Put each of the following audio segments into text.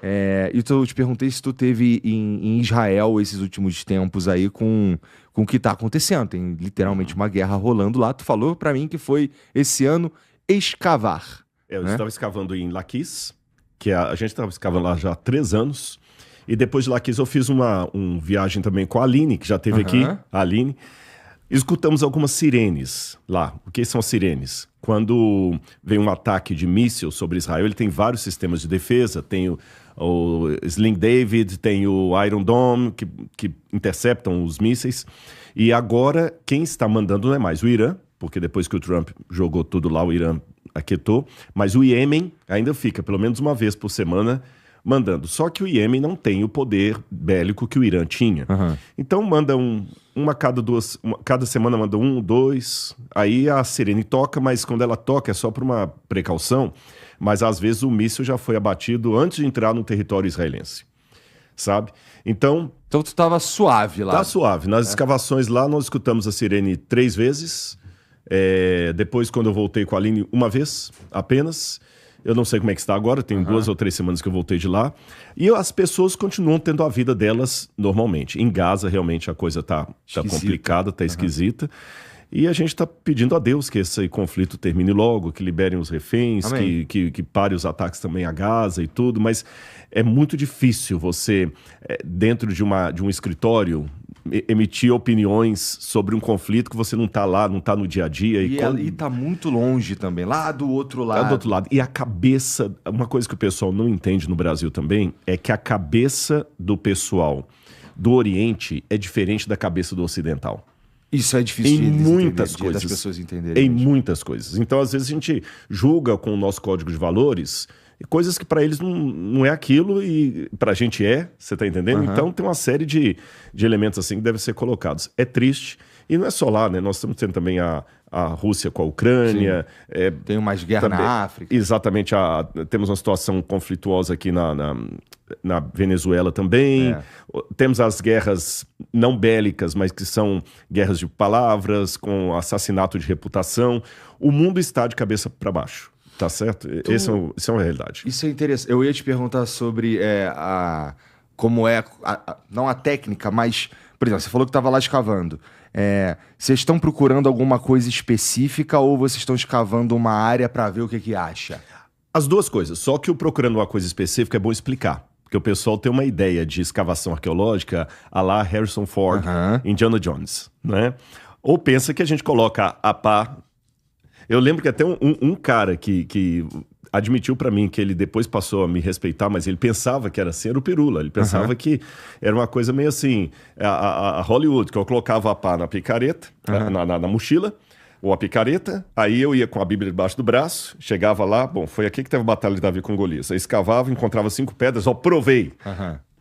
E eu te perguntei se tu teve em Israel esses últimos tempos aí com o que tá acontecendo. Tem literalmente uma guerra rolando lá. Tu falou pra mim que foi esse ano escavar, Eu né? estava escavando em Laquis, que a gente estava escavando lá já há 3 anos. E depois de Laquis eu fiz uma viagem também com a Aline, que já esteve aqui. A Aline. Escutamos algumas sirenes lá. O que são as sirenes? Quando vem um ataque de míssil sobre Israel, ele tem vários sistemas de defesa. Tem o Sling David, tem o Iron Dome, que interceptam os mísseis. E agora, quem está mandando não é mais o Irã, porque depois que o Trump jogou tudo lá, o Irã aquietou. Mas o Iêmen ainda fica, pelo menos uma vez por semana, mandando. Só que o Iêmen não tem o poder bélico que o Irã tinha. Então manda cada semana manda 1, 2, aí a sirene toca, mas quando ela toca é só por uma precaução, mas às vezes o míssil já foi abatido antes de entrar no território israelense, sabe? Então tu tava suave lá. tá suave. Nas escavações lá nós escutamos a sirene 3 vezes, depois quando eu voltei com a Aline uma vez apenas. Eu não sei como é que está agora, tem 2 ou 3 semanas que eu voltei de lá. E as pessoas continuam tendo a vida delas normalmente. Em Gaza, realmente, a coisa tá complicada, tá esquisita. E a gente está pedindo a Deus que esse conflito termine logo, que liberem os reféns, que pare os ataques também a Gaza e tudo. Mas é muito difícil você, dentro de um escritório, emitir opiniões sobre um conflito que você não está lá, não está no dia a dia. E tá muito longe também, lá do outro lado. Lá do outro lado. E a cabeça, uma coisa que o pessoal não entende no Brasil também, é que a cabeça do pessoal do Oriente é diferente da cabeça do ocidental. Isso é difícil em muitas coisas, das pessoas entenderem. Em muitas coisas. Então, às vezes, a gente julga com o nosso código de valores coisas que para eles não é aquilo e para a gente você tá entendendo? Então tem uma série de elementos assim que devem ser colocados. É triste, e não é só lá, né? Nós estamos tendo também a Rússia com a Ucrânia. Tem mais guerra também, na África. Exatamente, temos uma situação conflituosa aqui na Venezuela também. Temos as guerras não bélicas, mas que são guerras de palavras, com assassinato de reputação. O mundo está de cabeça para baixo. Tá certo? Isso é uma realidade. Isso é interessante. Eu ia te perguntar sobre como não a técnica, mas, por exemplo, você falou que estava lá escavando. Vocês estão procurando alguma coisa específica ou vocês estão escavando uma área para ver o que acha? As duas coisas. Só que o procurando uma coisa específica é bom explicar. Porque o pessoal tem uma ideia de escavação arqueológica à la Harrison Ford, Indiana Jones, né? Ou pensa que a gente coloca a pá. Eu lembro que até um cara que admitiu pra mim que ele depois passou a me respeitar, mas ele pensava que era assim, era o Pirula. Ele pensava que era uma coisa meio assim, a Hollywood, que eu colocava a pá na picareta, na mochila, ou a picareta, aí eu ia com a Bíblia debaixo do braço, chegava lá, bom, foi aqui que teve a batalha de Davi com Golias. Aí escavava, encontrava 5 pedras, provei.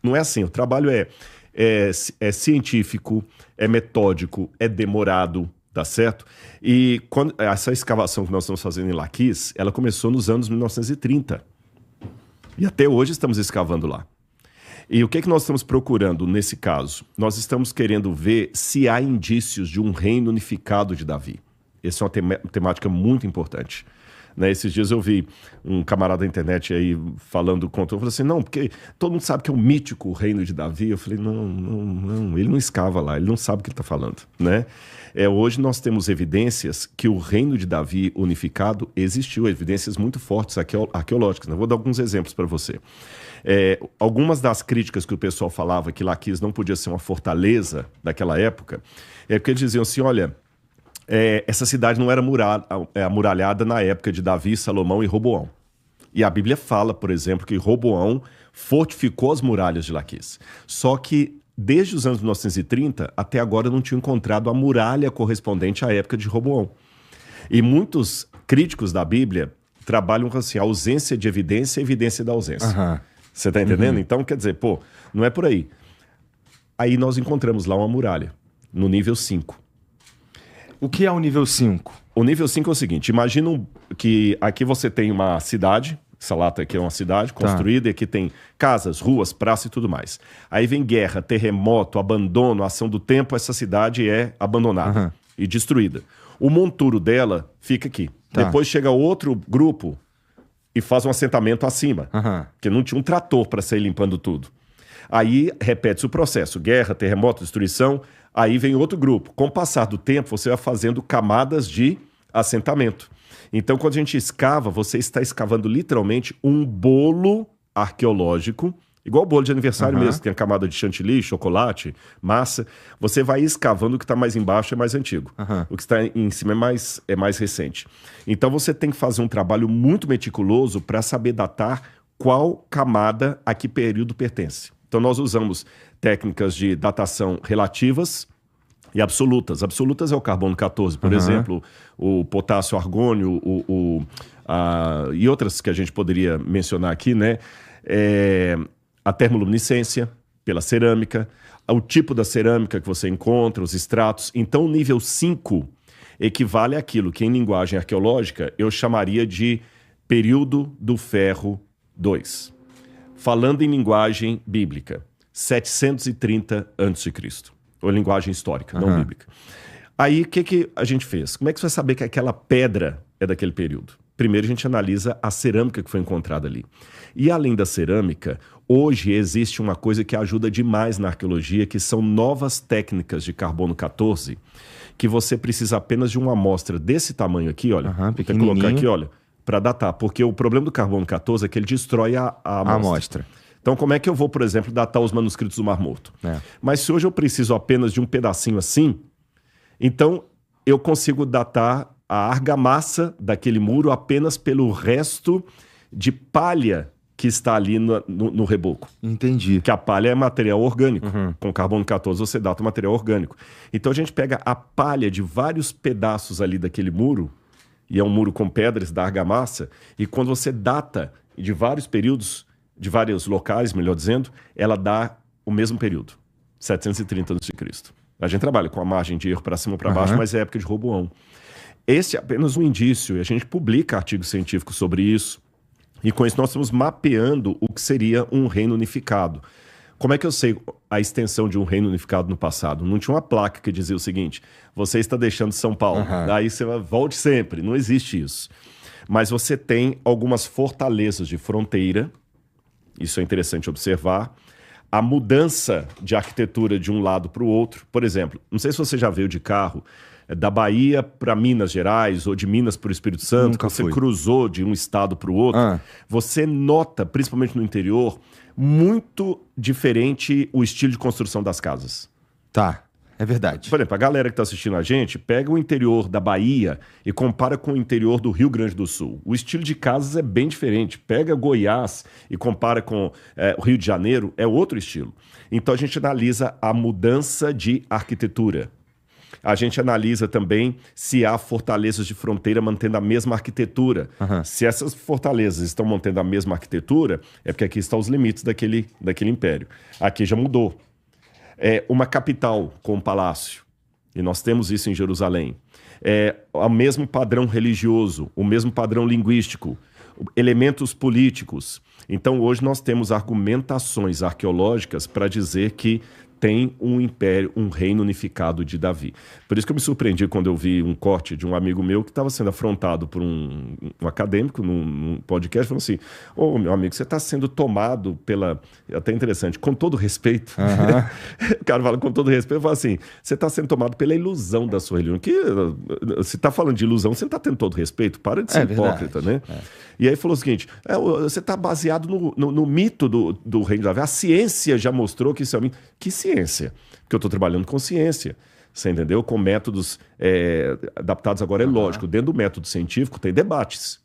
Não é assim, o trabalho é científico, é metódico, é demorado, tá certo? E essa escavação que nós estamos fazendo em Laquis, ela começou nos anos 1930. E até hoje estamos escavando lá. E o que nós estamos procurando nesse caso? Nós estamos querendo ver se há indícios de um reino unificado de Davi. Essa é uma temática muito importante. Né, esses dias eu vi um camarada da internet aí falando contra, eu falei assim, não, porque todo mundo sabe que é o mítico reino de Davi. Eu falei, não, ele não escava lá, ele não sabe o que ele está falando, né? Hoje nós temos evidências que o reino de Davi unificado existiu, evidências muito fortes arqueológicas. Eu vou dar alguns exemplos para você. Algumas das críticas que o pessoal falava que Laquis não podia ser uma fortaleza daquela época, porque eles diziam assim, olha, essa cidade não era amuralhada na época de Davi, Salomão e Roboão. E a Bíblia fala, por exemplo, que Roboão fortificou as muralhas de Laquis. Só que desde os anos 1930 até agora não tinha encontrado a muralha correspondente à época de Roboão. E muitos críticos da Bíblia trabalham com assim, a ausência de evidência e evidência da ausência. Você tá entendendo? Então, quer dizer, não é por aí. Aí nós encontramos lá uma muralha, no nível 5. O que é o nível 5? O nível 5 é o seguinte, imagina que aqui você tem uma cidade, essa lata aqui é uma cidade construída, e aqui tem casas, ruas, praça e tudo mais. Aí vem guerra, terremoto, abandono, ação do tempo, essa cidade é abandonada e destruída. O monturo dela fica aqui. Depois chega outro grupo, e faz um assentamento acima, porque não tinha um trator para sair limpando tudo. Aí repete-se o processo, guerra, terremoto, destruição, aí vem outro grupo. Com o passar do tempo, você vai fazendo camadas de assentamento. Então, quando a gente escava, você está escavando literalmente um bolo arqueológico, igual o bolo de aniversário mesmo, tem a camada de chantilly, chocolate, massa. Você vai escavando, o que está mais embaixo é mais antigo. O que está em cima é mais recente. Então você tem que fazer um trabalho muito meticuloso para saber datar qual camada a que período pertence. Então nós usamos técnicas de datação relativas e absolutas. Absolutas é o carbono 14, por exemplo, o potássio argônio, e outras que a gente poderia mencionar aqui, né? A termoluminescência, pela cerâmica, o tipo da cerâmica que você encontra, os estratos. Então, o nível 5 equivale àquilo que, em linguagem arqueológica, eu chamaria de período do ferro 2. Falando em linguagem bíblica, 730 a.C., ou linguagem histórica, não bíblica. Aí, o que a gente fez? Como é que você vai saber que aquela pedra é daquele período? Primeiro, a gente analisa a cerâmica que foi encontrada ali. E além da cerâmica, hoje existe uma coisa que ajuda demais na arqueologia, que são novas técnicas de carbono 14, que você precisa apenas de uma amostra desse tamanho aqui, olha. Vou colocar aqui, olha, para datar. Porque o problema do carbono 14 é que ele destrói a amostra. Então, como é que eu vou, por exemplo, datar os manuscritos do Mar Morto? Mas se hoje eu preciso apenas de um pedacinho assim, então eu consigo datar a argamassa daquele muro apenas pelo resto de palha que está ali no reboco. Entendi. Que a palha é material orgânico. Com carbono 14 você data o material orgânico. Então a gente pega a palha de vários pedaços ali daquele muro, e é um muro com pedras da argamassa, e quando você data de vários períodos, de vários locais, melhor dizendo, ela dá o mesmo período, 730 a.C. A gente trabalha com a margem de erro para cima ou para baixo, mas é época de Roboão. Esse é apenas um indício, e a gente publica artigos científicos sobre isso, e com isso nós estamos mapeando o que seria um reino unificado. Como é que eu sei a extensão de um reino unificado no passado? Não tinha uma placa que dizia o seguinte: você está deixando São Paulo, daí você volte sempre. Não existe isso. Mas você tem algumas fortalezas de fronteira, isso é interessante observar. A mudança de arquitetura de um lado para o outro. Por exemplo, não sei se você já veio de carro da Bahia para Minas Gerais ou de Minas para o Espírito Santo, Nunca você fui. cruzou de um estado para o outro, você nota, principalmente no interior, muito diferente o estilo de construção das casas. Tá, é verdade. Por exemplo, a galera que está assistindo a gente, pega o interior da Bahia e compara com o interior do Rio Grande do Sul. O estilo de casas é bem diferente. Pega Goiás e compara com o Rio de Janeiro, é outro estilo. Então a gente analisa a mudança de arquitetura. A gente analisa também se há fortalezas de fronteira mantendo a mesma arquitetura. Se essas fortalezas estão mantendo a mesma arquitetura, é porque aqui estão os limites daquele império. Aqui já mudou. É uma capital com um palácio, e nós temos isso em Jerusalém. É o mesmo padrão religioso, o mesmo padrão linguístico, elementos políticos. Então hoje nós temos argumentações arqueológicas para dizer que tem um império, um reino unificado de Davi. Por isso que eu me surpreendi quando eu vi um corte de um amigo meu que estava sendo afrontado por um acadêmico num podcast, falando assim: ô, meu amigo, você está sendo tomado pela... Até interessante, com todo respeito. O cara fala com todo respeito, fala assim: você está sendo tomado pela ilusão da sua religião. Que, se está falando de ilusão, você não está tendo todo respeito? Para de ser hipócrita, né? E aí falou o seguinte: você está baseado no mito do reino de Davi. A ciência já mostrou que isso é um mito. Que ciência? Porque eu estou trabalhando com ciência, você entendeu? Com métodos adaptados agora, é lógico. Dentro do método científico tem debates.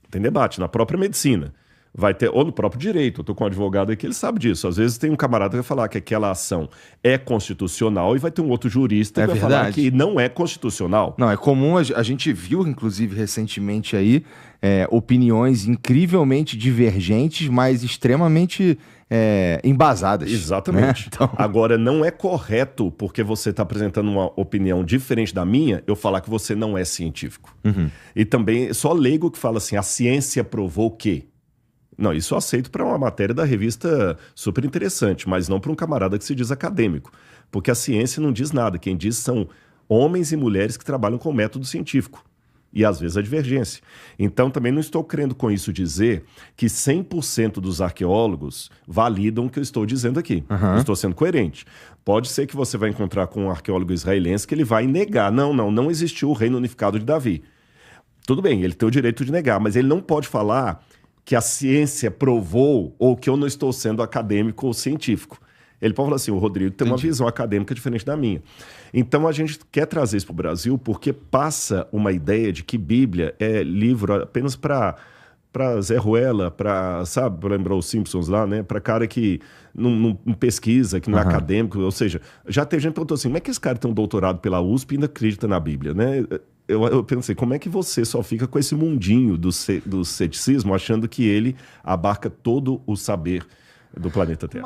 Tem debate na própria medicina. Vai ter, ou no próprio direito. Eu estou com um advogado aqui, ele sabe disso. Às vezes tem um camarada que vai falar que aquela ação é constitucional e vai ter um outro jurista que vai falar que não é constitucional. Não, é comum, a gente viu, inclusive, recentemente aí, opiniões incrivelmente divergentes, mas extremamente embasadas. Exatamente. Né? Então... Agora, não é correto, porque você está apresentando uma opinião diferente da minha, eu falar que você não é científico. E também, só leigo que fala assim: a ciência provou que... Não, isso eu aceito para uma matéria da revista super interessante, mas não para um camarada que se diz acadêmico. Porque a ciência não diz nada. Quem diz são homens e mulheres que trabalham com método científico. e às vezes a divergência. Então também não estou querendo com isso dizer que 100% dos arqueólogos validam o que eu estou dizendo aqui. Eu estou sendo coerente. Pode ser que você vai encontrar com um arqueólogo israelense que ele vai negar. Não existiu o reino unificado de Davi. Tudo bem, ele tem o direito de negar, mas ele não pode falar que a ciência provou ou que eu não estou sendo acadêmico ou científico. Ele pode falar assim, o Rodrigo tem uma visão acadêmica diferente da minha. Então a gente quer trazer isso para o Brasil porque passa uma ideia de que Bíblia é livro apenas para Zé Ruela, para lembrar os Simpsons lá, né? Para cara que não pesquisa, que não é acadêmico. Ou seja, já tem gente que perguntou assim, como é que esse cara tem um doutorado pela USP e ainda acredita na Bíblia, né? Eu pensei, como é que você só fica com esse mundinho do ceticismo achando que ele abarca todo o saber do planeta Terra?